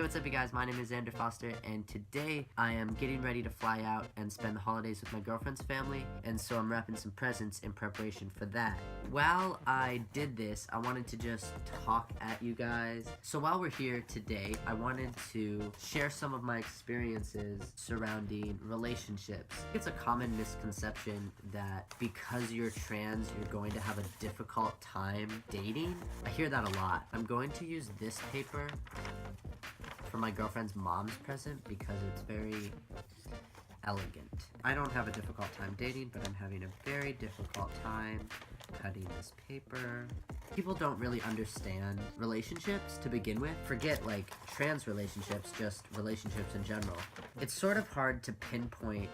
what's up you guys? My name is Zander and today I am getting ready to fly out and spend the holidays with my girlfriend's family, and so I'm wrapping some presents in preparation for that. While I did this, I wanted to just talk at you guys. So while we're here today, I wanted to share some of my experiences surrounding relationships. It's a common misconception that because you're trans, you're going to have a difficult time dating. I hear that a lot. I'm going to use this paper for my girlfriend's mom's present because it's very elegant. I don't have a difficult time dating, but I'm having a very difficult time cutting this paper. People don't really understand relationships to begin with. Forget like trans relationships, just relationships in general. It's sort of hard to pinpoint,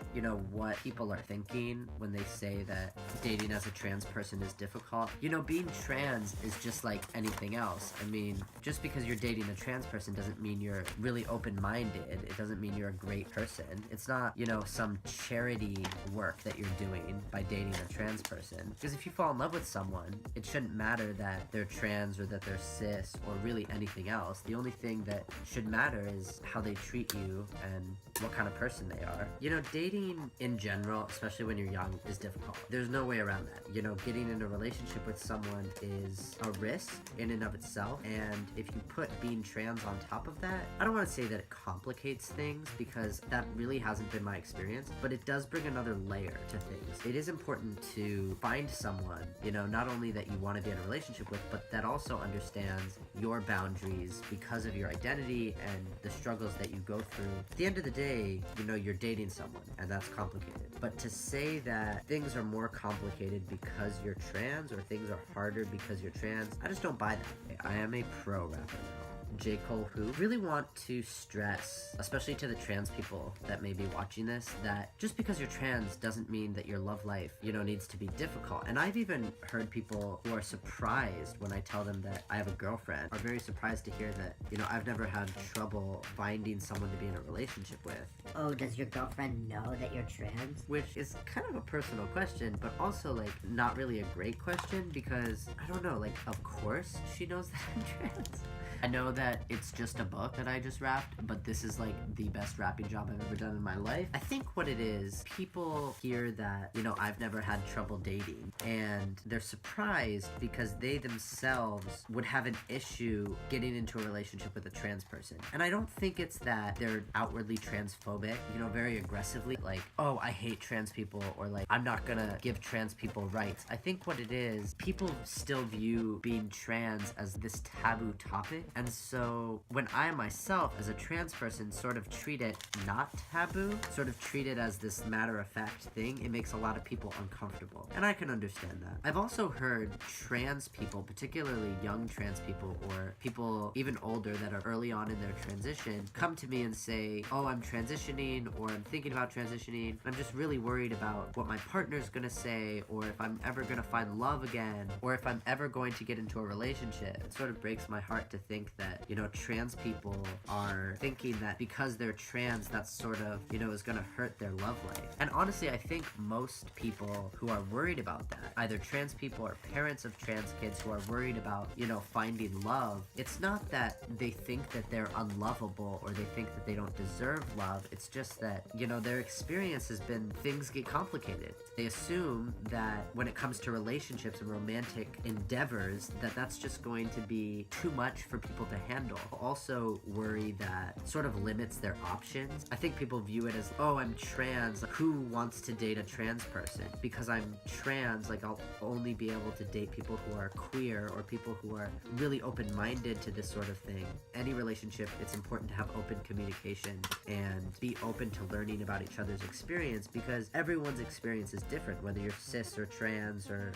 what people are thinking when they say that dating as a trans person is difficult. Being trans is just like anything else. I mean, just because you're dating a trans person doesn't mean you're really open-minded. It doesn't mean you're a great person. It's not, some charity work that you're doing by dating a trans person. Because if you fall in love with someone, it shouldn't matter that they're trans or that they're cis or really anything else. The only thing that should matter is how they treat you and what kind of person they are. Dating in general, especially when you're young, is difficult. There's no way around that. Getting in a relationship with someone is a risk in and of itself, and if you put being trans on top of that, I don't want to say that it complicates things because that really hasn't been my experience, but it does bring another layer to things. It is important to find someone, not only that you want to be in a relationship with, but that also understands your boundaries because of your identity and the struggles that you go through. At the end of the day, you're dating someone, and that's complicated. But to say that things are more complicated because you're trans or things are harder because you're trans, I just don't buy that. I am a pro rapper now. J. Cole who really want to stress, especially to the trans people that may be watching this, that just because you're trans doesn't mean that your love life, needs to be difficult. And I've even heard people who are surprised when I tell them that I have a girlfriend, are very surprised to hear that, I've never had trouble finding someone to be in a relationship with. Oh, does your girlfriend know that you're trans? Which is kind of a personal question, but also not really a great question because, I don't know, of course she knows that I'm trans. I know that it's just a book that I just wrapped, but this is the best wrapping job I've ever done in my life. I think what it is, people hear that, I've never had trouble dating, and they're surprised because they themselves would have an issue getting into a relationship with a trans person. And I don't think it's that they're outwardly transphobic, very aggressively, oh, I hate trans people, or I'm not gonna give trans people rights. I think what it is, people still view being trans as this taboo topic. And so when I myself as a trans person sort of treat it not taboo, sort of treat it as this matter-of-fact thing, it makes a lot of people uncomfortable. And I can understand that. I've also heard trans people, particularly young trans people or people even older that are early on in their transition, come to me and say, oh, I'm transitioning, or I'm thinking about transitioning. I'm just really worried about what my partner's gonna say, or if I'm ever gonna find love again, or if I'm ever going to get into a relationship. It sort of breaks my heart to think that, trans people are thinking that because they're trans, that's sort of, is gonna hurt their love life. And honestly, I think most people who are worried about that, either trans people or parents of trans kids who are worried about, finding love, it's not that they think that they're unlovable or they think that they don't deserve love. It's just that, their experience has been things get complicated. They assume that when it comes to relationships and romantic endeavors, that that's just going to be too much for people to handle. Also worry that sort of limits their options. I think people view it as, oh, I'm trans, who wants to date a trans person? Because I'm trans, I'll only be able to date people who are queer or people who are really open-minded to this sort of thing. Any relationship, it's important to have open communication and be open to learning about each other's experience because everyone's experience is different, whether you're cis or trans or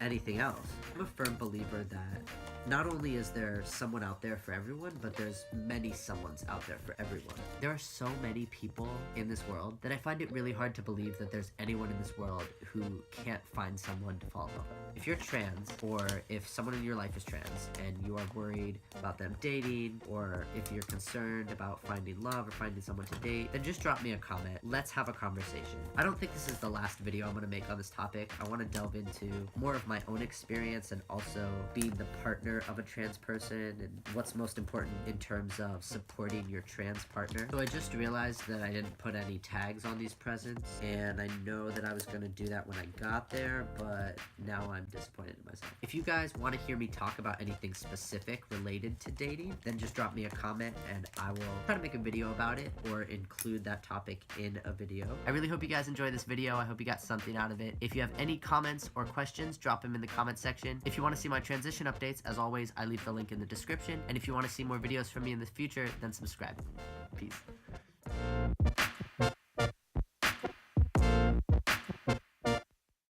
anything else. I'm a firm believer that not only is there someone out there for everyone, but there's many someones out there for everyone. There are so many people in this world that I find it really hard to believe that there's anyone in this world who can't find someone to fall in love with. If you're trans, or if someone in your life is trans, and you are worried about them dating, or if you're concerned about finding love or finding someone to date, then just drop me a comment. Let's have a conversation. I don't think this is the last video I'm gonna make on this topic. I wanna delve into more of my own experience and also being the partner nature of a trans person and what's most important in terms of supporting your trans partner. So I just realized that I didn't put any tags on these presents, and I know that I was going to do that when I got there, but now I'm disappointed in myself. If you guys want to hear me talk about anything specific related to dating, then just drop me a comment and I will try to make a video about it or include that topic in a video. I really hope you guys enjoyed this video. I hope you got something out of it. If you have any comments or questions, drop them in the comment section. If you want to see my transition updates, as always, I leave the link in the description. And if you want to see more videos from me in the future, then subscribe. Peace.